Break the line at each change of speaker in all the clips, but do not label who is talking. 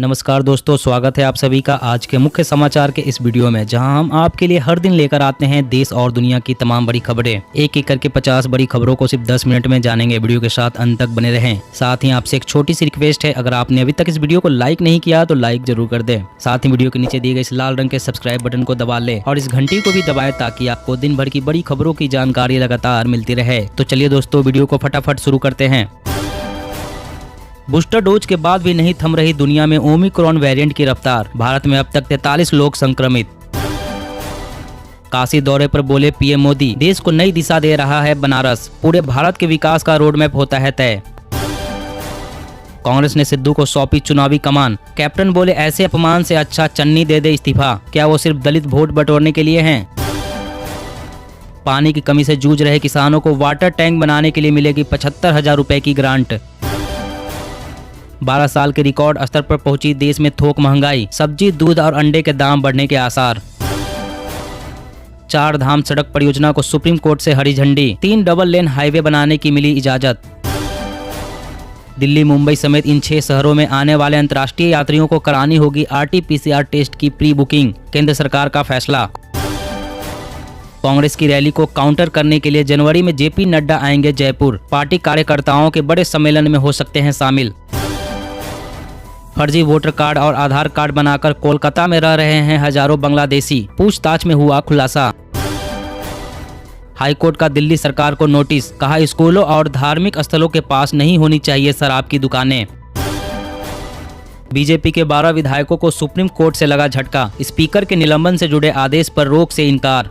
नमस्कार दोस्तों, स्वागत है आप सभी का आज के मुख्य समाचार के इस वीडियो में, जहां हम आपके लिए हर दिन लेकर आते हैं देश और दुनिया की तमाम बड़ी खबरें। एक एक करके 50 बड़ी खबरों को सिर्फ 10 मिनट में जानेंगे। वीडियो के साथ अंत तक बने रहें। साथ ही आपसे एक छोटी सी रिक्वेस्ट है, अगर आपने अभी तक इस वीडियो को लाइक नहीं किया तो लाइक जरूर कर दे। साथ ही वीडियो के नीचे दिए गए इस लाल रंग के सब्सक्राइब बटन को दबा ले और इस घंटी को भी दबाए ताकि आपको दिन भर की बड़ी खबरों की जानकारी लगातार मिलती रहे। तो चलिए दोस्तों, वीडियो को फटाफट शुरू करते हैं। बूस्टर डोज के बाद भी नहीं थम रही दुनिया में ओमिक्रॉन वेरिएंट की रफ्तार। भारत में अब तक 43 लोग संक्रमित। काशी दौरे पर बोले पीएम मोदी, देश को नई दिशा दे रहा है बनारस। पूरे भारत के विकास का रोड मैप होता है तय। कांग्रेस ने सिद्धू को सौंपी चुनावी कमान। कैप्टन बोले, ऐसे अपमान से अच्छा चन्नी दे दे इस्तीफा। क्या वो सिर्फ दलित वोट बटोरने के लिए हैं? पानी की कमी से जूझ रहे किसानों को वाटर टैंक बनाने के लिए मिलेगी 75,000 रुपए की ग्रांट। 12 साल के रिकॉर्ड स्तर पर पहुंची देश में थोक महंगाई। सब्जी, दूध और अंडे के दाम बढ़ने के आसार। 4 धाम सड़क परियोजना को सुप्रीम कोर्ट से हरी झंडी। 3 डबल लेन हाईवे बनाने की मिली इजाजत। दिल्ली, मुंबई समेत इन 6 शहरों में आने वाले अंतर्राष्ट्रीय यात्रियों को करानी होगी RT-PCR टेस्ट की प्री बुकिंग। केंद्र सरकार का फैसला। कांग्रेस की रैली को काउंटर करने के लिए जनवरी में JP नड्डा आएंगे जयपुर। पार्टी कार्यकर्ताओं के बड़े सम्मेलन में हो सकते हैं शामिल। फर्जी वोटर कार्ड और आधार कार्ड बनाकर कोलकाता में रह रहे हैं हजारों बांग्लादेशी। पूछताछ में हुआ खुलासा। हाईकोर्ट का दिल्ली सरकार को नोटिस। कहा, स्कूलों और धार्मिक स्थलों के पास नहीं होनी चाहिए शराब की दुकानें। बीजेपी के 12 विधायकों को सुप्रीम कोर्ट से लगा झटका। स्पीकर के निलंबन से जुड़े आदेश पर रोक से इनकार।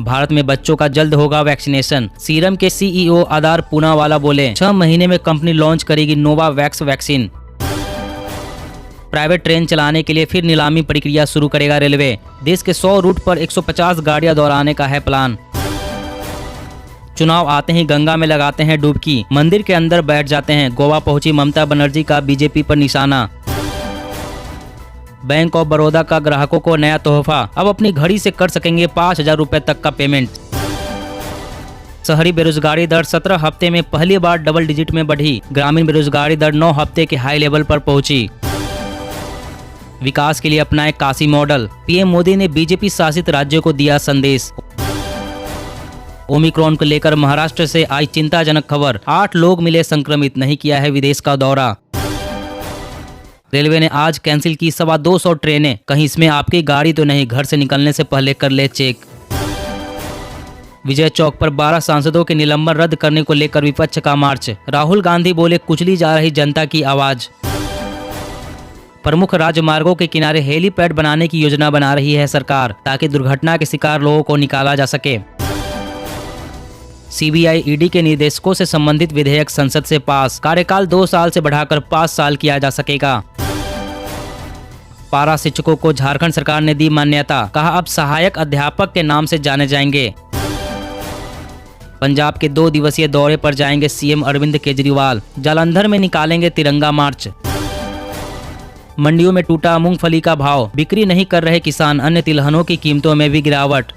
भारत में बच्चों का जल्द होगा वैक्सीनेशन। सीरम के CEO आदार पूनावाला बोले, 6 महीने में कंपनी लॉन्च करेगी नोवावैक्स वैक्सीन। प्राइवेट ट्रेन चलाने के लिए फिर नीलामी प्रक्रिया शुरू करेगा रेलवे। देश के 100 रूट पर 150 गाड़ियां दौड़ाने का है प्लान। चुनाव आते ही गंगा में लगाते हैं डुबकी। मंदिर के अंदर बैठ जाते हैं। गोवा पहुंची ममता बनर्जी का बीजेपी पर निशाना। बैंक ऑफ बड़ौदा का ग्राहकों को नया तोहफा। अब अपनी घड़ी से कर सकेंगे 5,000 रुपए तक का पेमेंट। शहरी बेरोजगारी दर 17 हफ्ते में पहली बार डबल डिजिट में बढ़ी। ग्रामीण बेरोजगारी दर 9 हफ्ते के हाई लेवल पर पहुंची। विकास के लिए अपनाए काशी मॉडल। पीएम मोदी ने बीजेपी शासित राज्यों को दिया संदेश। ओमिक्रॉन को लेकर महाराष्ट्र से आई चिंताजनक खबर। 8 लोग मिले संक्रमित, नहीं किया है विदेश का दौरा। रेलवे ने आज कैंसिल की 225 ट्रेनें। कहीं इसमें आपकी गाड़ी तो नहीं, घर से निकलने से पहले कर ले चेक। विजय चौक पर 12 सांसदों के निलंबन रद्द करने को लेकर विपक्ष का मार्च। राहुल गांधी बोले, कुचली जा रही जनता की आवाज। प्रमुख राजमार्गों के किनारे हेलीपैड बनाने की योजना बना रही है सरकार, ताकि दुर्घटना के शिकार लोगों को निकाला जा सके। CBI ED के निर्देशकों से संबंधित विधेयक संसद से पास। कार्यकाल 2 साल से बढ़ाकर 5 साल किया जा सकेगा। पारा शिक्षकों को झारखंड सरकार ने दी मान्यता। कहा, अब सहायक अध्यापक के नाम से जाने जाएंगे। पंजाब के 2 दिवसीय दौरे पर जाएंगे CM अरविंद केजरीवाल। जालंधर में निकालेंगे तिरंगा मार्च। मंडियों में टूटा मूंगफली का भाव। बिक्री नहीं कर रहे किसान। अन्य तिलहनों की कीमतों में भी गिरावट।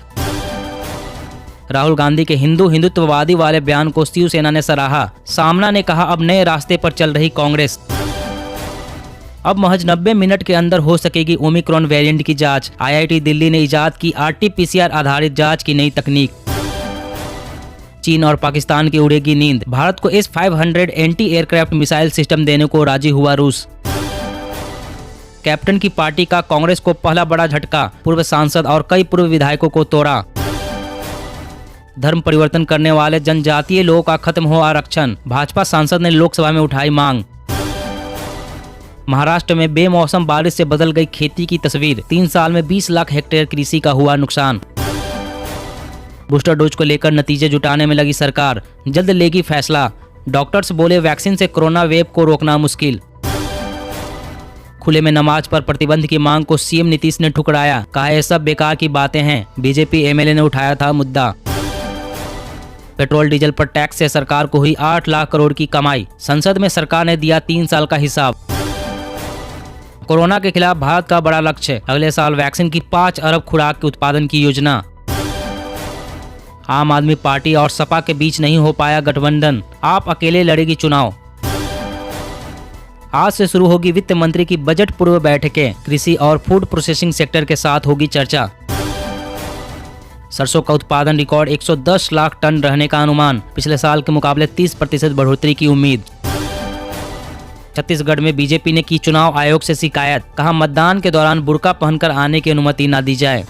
राहुल गांधी के हिंदुत्ववादी वाले बयान को शिवसेना ने सराहा। सामना ने कहा, अब नए रास्ते पर चल रही कांग्रेस। अब महज 90 मिनट के अंदर हो सकेगी ओमिक्रॉन वेरिएंट की जांच। IIT दिल्ली ने इजाद की RT-PCR आधारित जांच की नई तकनीक। चीन और पाकिस्तान की उड़ेगी नींद। भारत को S-500 anti aircraft missile system देने को राजी हुआ रूस। कैप्टन की पार्टी का कांग्रेस को पहला बड़ा झटका। पूर्व सांसद और कई पूर्व विधायकों को तोड़ा। धर्म परिवर्तन करने वाले जनजातीय लोगों का खत्म हो आरक्षण। भाजपा सांसद ने लोकसभा में उठाई मांग। महाराष्ट्र में बेमौसम बारिश से बदल गई खेती की तस्वीर। 3 साल में 20 लाख हेक्टेयर कृषि का हुआ नुकसान। बूस्टर डोज को लेकर नतीजे जुटाने में लगी सरकार। जल्द लेगी फैसला। डॉक्टर्स बोले, वैक्सीन से कोरोना वेव को रोकना मुश्किल। खुले में नमाज पर प्रतिबंध की मांग को CM नीतीश ने ठुकराया। कहा, ये सब बेकार की बातें हैं। बीजेपी MLA ने उठाया था मुद्दा। पेट्रोल डीजल पर टैक्स से सरकार को हुई 8 लाख करोड़ की कमाई। संसद में सरकार ने दिया 3 साल का हिसाब। कोरोना के खिलाफ भारत का बड़ा लक्ष्य। अगले साल वैक्सीन की 5 अरब खुराक के उत्पादन की योजना। आम आदमी पार्टी और सपा के बीच नहीं हो पाया गठबंधन। आप अकेले लड़ेगी चुनाव। आज से शुरू होगी वित्त मंत्री की बजट पूर्व बैठकें, कृषि और फूड प्रोसेसिंग सेक्टर के साथ होगी चर्चा। सरसों का उत्पादन रिकॉर्ड 110 लाख टन रहने का अनुमान, पिछले साल के मुकाबले 30% बढ़ोतरी की उम्मीद। छत्तीसगढ़ में बीजेपी ने की चुनाव आयोग से शिकायत, कहा मतदान के दौरान बुर्का पहनकर आने की अनुमति न दी जाए।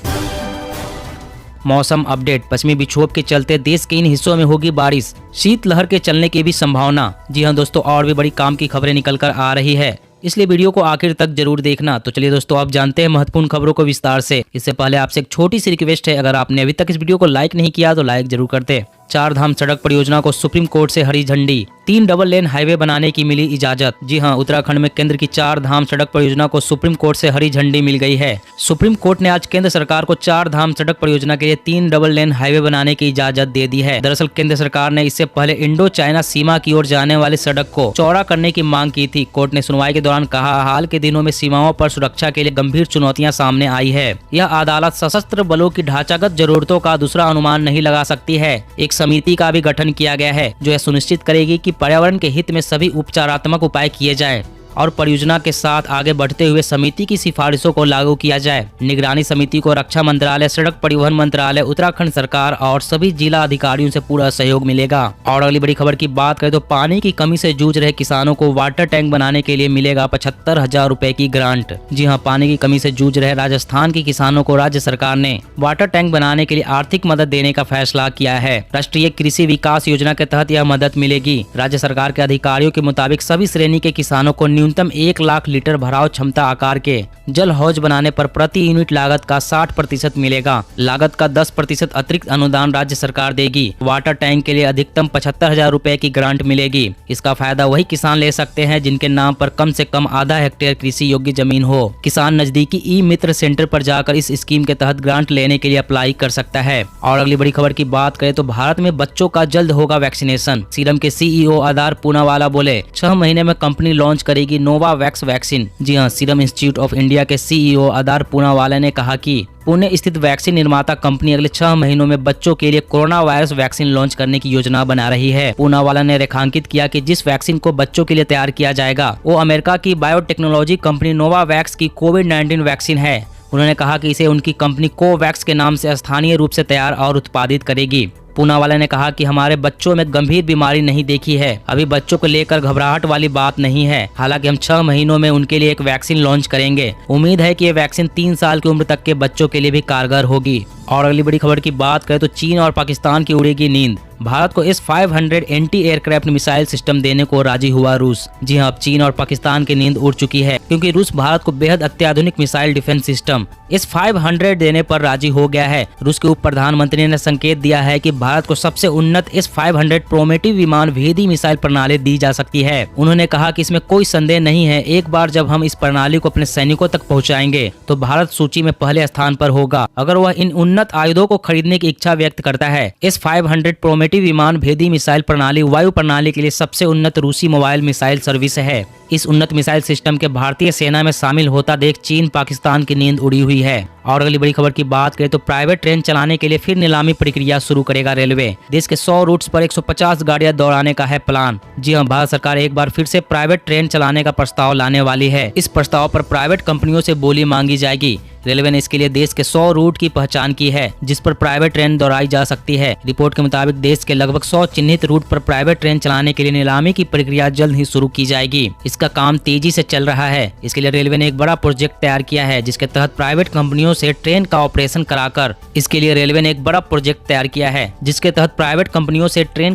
मौसम अपडेट, पश्चिमी विक्षोभ के चलते देश के इन हिस्सों में होगी बारिश, शीतलहर के चलने की भी संभावना। जी हां दोस्तों, और भी बड़ी काम की खबरें निकल कर आ रही है, इसलिए वीडियो को आखिर तक जरूर देखना। तो चलिए दोस्तों, आप जानते हैं महत्वपूर्ण खबरों को विस्तार से। इससे पहले आपसे एक छोटी सी रिक्वेस्ट है, अगर आपने अभी तक इस वीडियो को लाइक नहीं किया तो लाइक जरूर कर दे। 4 धाम सड़क परियोजना को सुप्रीम कोर्ट से हरी झंडी, 3 डबल लेन हाईवे बनाने की मिली इजाजत। जी हां, उत्तराखंड में केंद्र की 4 धाम सड़क परियोजना को सुप्रीम कोर्ट से हरी झंडी मिल गई है। सुप्रीम कोर्ट ने आज केंद्र सरकार को 4 धाम सड़क परियोजना के लिए 3 डबल लेन हाईवे बनाने की इजाजत दे दी है। दरअसल केंद्र सरकार ने इससे पहले इंडो चाइना सीमा की ओर जाने वाली सड़क को चौड़ा करने की मांग की थी। कोर्ट ने सुनवाई के दौरान कहा, हाल के दिनों में सीमाओं पर सुरक्षा के लिए गंभीर चुनौतियां सामने आई है। यह अदालत सशस्त्र बलों की ढांचागत जरूरतों का दूसरा अनुमान नहीं लगा सकती है। एक समिति का भी गठन किया गया है जो यह सुनिश्चित करेगी कि पर्यावरण के हित में सभी उपचारात्मक उपाय किए जाएं और परियोजना के साथ आगे बढ़ते हुए समिति की सिफारिशों को लागू किया जाए। निगरानी समिति को रक्षा मंत्रालय, सड़क परिवहन मंत्रालय, उत्तराखंड सरकार और सभी जिला अधिकारियों से पूरा सहयोग मिलेगा। और अगली बड़ी खबर की बात करें तो पानी की कमी से जूझ रहे किसानों को वाटर टैंक बनाने के लिए मिलेगा 75,000 रुपए की ग्रांट। जी हाँ, पानी की कमी से जूझ रहे राजस्थान के किसानों को राज्य सरकार ने वाटर टैंक बनाने के लिए आर्थिक मदद देने का फैसला किया है। राष्ट्रीय कृषि विकास योजना के तहत यह मदद मिलेगी। राज्य सरकार के अधिकारियों के मुताबिक सभी श्रेणी के किसानों को न्यूनतम 1 लाख लीटर भराव क्षमता आकार के जल हौज बनाने पर प्रति यूनिट लागत का 60% मिलेगा। लागत का 10% अतिरिक्त अनुदान राज्य सरकार देगी। वाटर टैंक के लिए अधिकतम 75,000 रुपए की ग्रांट मिलेगी। इसका फायदा वही किसान ले सकते हैं जिनके नाम पर कम से कम आधा हेक्टेयर कृषि योग्य जमीन हो। किसान नजदीकी ई मित्र सेंटर पर जाकर इस स्कीम के तहत ग्रांट लेने के लिए अप्लाई कर सकता है। और अगली बड़ी खबर की बात करें तो भारत में बच्चों का जल्द होगा वैक्सीनेशन। सीरम के CEO आधार पूनावाला बोले, 6 महीने में कंपनी लॉन्च करेगी नोवावैक्स वैक्सीन। जी हां, सीरम इंस्टीट्यूट ऑफ इंडिया के CEO आधार पूनावाला ने कहा कि पुणे स्थित वैक्सीन निर्माता कंपनी अगले 6 महीनों में बच्चों के लिए कोरोना वायरस वैक्सीन लॉन्च करने की योजना बना रही है। पूनावाला ने रेखांकित किया कि जिस वैक्सीन को बच्चों के लिए तैयार किया जाएगा वो अमेरिका की बायोटेक्नोलॉजी कंपनी नोवावैक्स की कोविड-19 वैक्सीन है। उन्होंने कहा कि इसे उनकी कंपनी कोवैक्स के नाम से स्थानीय रूप से तैयार और उत्पादित करेगी। पूनावाला ने कहा कि हमारे बच्चों में गंभीर बीमारी नहीं देखी है, अभी बच्चों को लेकर घबराहट वाली बात नहीं है। हालांकि हम 6 महीनों में उनके लिए एक वैक्सीन लॉन्च करेंगे। उम्मीद है कि ये वैक्सीन 3 साल की उम्र तक के बच्चों के लिए भी कारगर होगी। और अगली बड़ी खबर की बात करें तो चीन और पाकिस्तान की उड़ेगी नींद। भारत को S-500 anti aircraft missile system देने को राजी हुआ रूस। जी हां, अब चीन और पाकिस्तान की नींद उड़ चुकी है क्योंकि रूस भारत को बेहद अत्याधुनिक मिसाइल डिफेंस सिस्टम S-500 देने पर राजी हो गया है। रूस के उप प्रधानमंत्री ने संकेत दिया है कि भारत को सबसे उन्नत S-500 प्रोमेटिव विमान भेदी मिसाइल प्रणाली दी जा सकती है। उन्होंने कहा कि इसमें कोई संदेह नहीं है, एक बार जब हम इस प्रणाली को अपने सैनिकों तक पहुँचाएंगे तो भारत सूची में पहले स्थान पर होगा। अगर वह इन उन्नत आयुधों को खरीदने की इच्छा व्यक्त करता है। S-500 प्रोमेटिव विमान भेदी मिसाइल प्रणाली वायु प्रणाली के लिए सबसे उन्नत रूसी मोबाइल मिसाइल सर्विस है। इस उन्नत मिसाइल सिस्टम के भारतीय सेना में शामिल होता देख चीन पाकिस्तान की नींद उड़ी हुई है। और अगली बड़ी खबर की बात करें तो प्राइवेट ट्रेन चलाने के लिए फिर नीलामी प्रक्रिया शुरू करेगा रेलवे। देश के 100 रूट्स पर 150 गाड़ियां दौड़ाने का है प्लान। जी हां, भारत सरकार एक बार फिर से प्राइवेट ट्रेन चलाने का प्रस्ताव लाने वाली है। इस प्रस्ताव पर प्राइवेट कंपनियों से बोली मांगी जाएगी। रेलवे ने इसके लिए देश के 100 रूट की पहचान की है जिस पर प्राइवेट ट्रेन दौड़ाई जा सकती है। रिपोर्ट के मुताबिक देश के लगभग 100 चिन्हित रूट पर प्राइवेट ट्रेन चलाने के लिए नीलामी की प्रक्रिया जल्द ही शुरू की जाएगी। इसका काम तेजी से चल रहा है। इसके लिए रेलवे ने एक बड़ा प्रोजेक्ट तैयार किया है जिसके तहत प्राइवेट कंपनियों से ट्रेन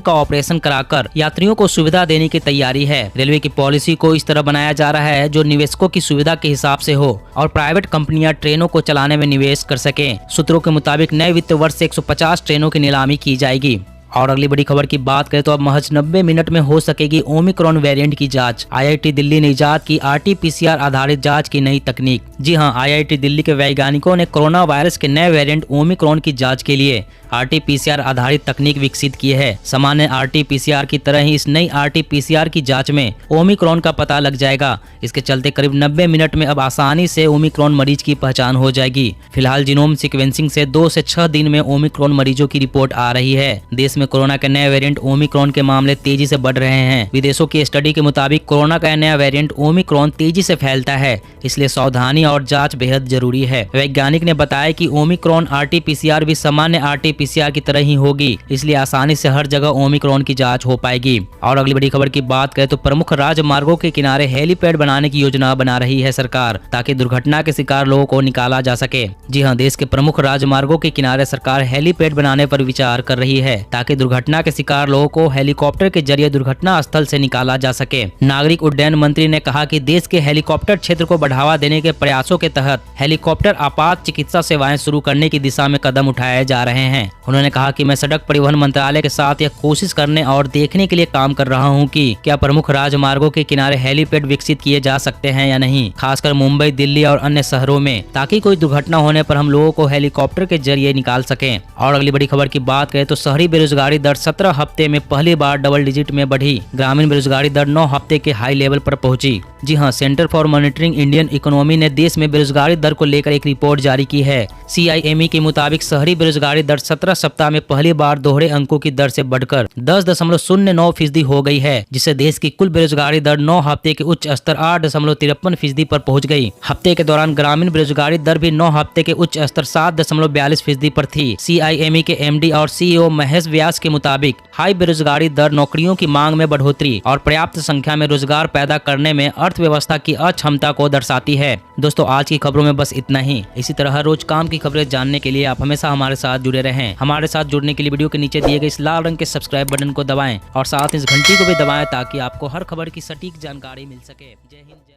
का ऑपरेशन कराकर यात्रियों को सुविधा देने की तैयारी है। रेलवे की पॉलिसी को इस तरह बनाया जा रहा है जो निवेशकों की सुविधा के हिसाब से हो और प्राइवेट कंपनियां ट्रेनों को चलाने में निवेश कर सकें। सूत्रों के मुताबिक नए वित्त वर्ष से 150 ट्रेनों की नीलामी की जाएगी। और अगली बड़ी खबर की बात करें तो अब महज 90 मिनट में हो सकेगी ओमिक्रॉन वेरिएंट की जांच। IIT दिल्ली ने इजाद की RT-PCR आधारित जांच की नई तकनीक। जी हां, IIT दिल्ली के वैज्ञानिकों ने कोरोना वायरस के नए वेरिएंट ओमिक्रॉन की जांच के लिए RT-PCR आधारित तकनीक विकसित की है। सामान्य RT-PCR की तरह ही इस नई RT-PCR की जांच में ओमिक्रॉन का पता लग जाएगा। इसके चलते करीब 90 मिनट में अब आसानी से ओमिक्रॉन मरीज की पहचान हो जाएगी। फिलहाल जीनोम सीक्वेंसिंग से 2 से 6 दिन में ओमिक्रॉन मरीजों की रिपोर्ट आ रही है। देश में में कोरोना के नए वेरिएंट ओमिक्रॉन के मामले तेजी से बढ़ रहे हैं। विदेशों की स्टडी के मुताबिक कोरोना का नया वेरिएंट ओमिक्रॉन तेजी से फैलता है, इसलिए सावधानी और जांच बेहद जरूरी है। वैज्ञानिक ने बताया कि ओमिक्रॉन RT-PCR भी सामान्य RT-PCR की तरह ही होगी, इसलिए आसानी से हर जगह ओमिक्रॉन की जांच हो पाएगी। और अगली बड़ी खबर की बात करें तो प्रमुख राजमार्गों के किनारे हेलीपैड बनाने की योजना बना रही है सरकार, ताकि दुर्घटना के शिकार लोगों को निकाला जा सके। जी हाँ, देश के प्रमुख राजमार्गों के किनारे सरकार हेलीपैड बनाने पर विचार कर रही है, ताकि दुर्घटना के शिकार लोगों को हेलीकॉप्टर के जरिए दुर्घटना स्थल से निकाला जा सके। नागरिक उड्डयन मंत्री ने कहा कि देश के हेलीकॉप्टर क्षेत्र को बढ़ावा देने के प्रयासों के तहत हेलीकॉप्टर आपात चिकित्सा सेवाएं शुरू करने की दिशा में कदम उठाए जा रहे हैं। उन्होंने कहा कि मैं सड़क परिवहन मंत्रालय के साथ यह कोशिश करने और देखने के लिए काम कर रहा हूं कि क्या प्रमुख राजमार्गों के किनारे हेलीपैड विकसित किए जा सकते हैं या नहीं, खासकर मुंबई, दिल्ली और अन्य शहरों में, ताकि कोई दुर्घटना होने पर हम लोगों को हेलीकॉप्टर के जरिए निकाल सकें। और अगली बड़ी खबर की बात करें तो शहरी बेरोजगारी दर 17 हफ्ते में पहली बार डबल डिजिट में बढ़ी। ग्रामीण बेरोजगारी दर 9 हफ्ते के हाई लेवल पर पहुंची। जी हां, centre for monitoring Indian economy ने देश में बेरोजगारी दर को लेकर एक रिपोर्ट जारी की है। CIME के मुताबिक शहरी बेरोजगारी दर 17 सप्ताह में पहली बार दोहरे अंकों की दर से बढ़कर 10.09% हो गई है, जिससे देश की कुल बेरोजगारी दर 9 हफ्ते के उच्च स्तर 8.53% पर पहुंच गई। हफ्ते के दौरान ग्रामीण बेरोजगारी दर भी 9 हफ्ते के उच्च स्तर 7.42% पर थी। CIME के MD और CEO महेश व्यास के मुताबिक हाई बेरोजगारी दर नौकरियों की मांग में बढ़ोतरी और पर्याप्त संख्या में रोजगार पैदा करने में अर्थव्यवस्था की अक्षमता को दर्शाती है। दोस्तों, आज की खबरों में बस इतना ही। इसी तरह हर रोज काम की खबरें जानने के लिए आप हमेशा हमारे साथ जुड़े रहें। हमारे साथ जुड़ने के लिए वीडियो के नीचे दिए गए इस लाल रंग के सब्सक्राइब बटन को दबाएं और साथ इस घंटी को भी दबाएं, ताकि आपको हर खबर की सटीक जानकारी मिल सके। जय हिंद।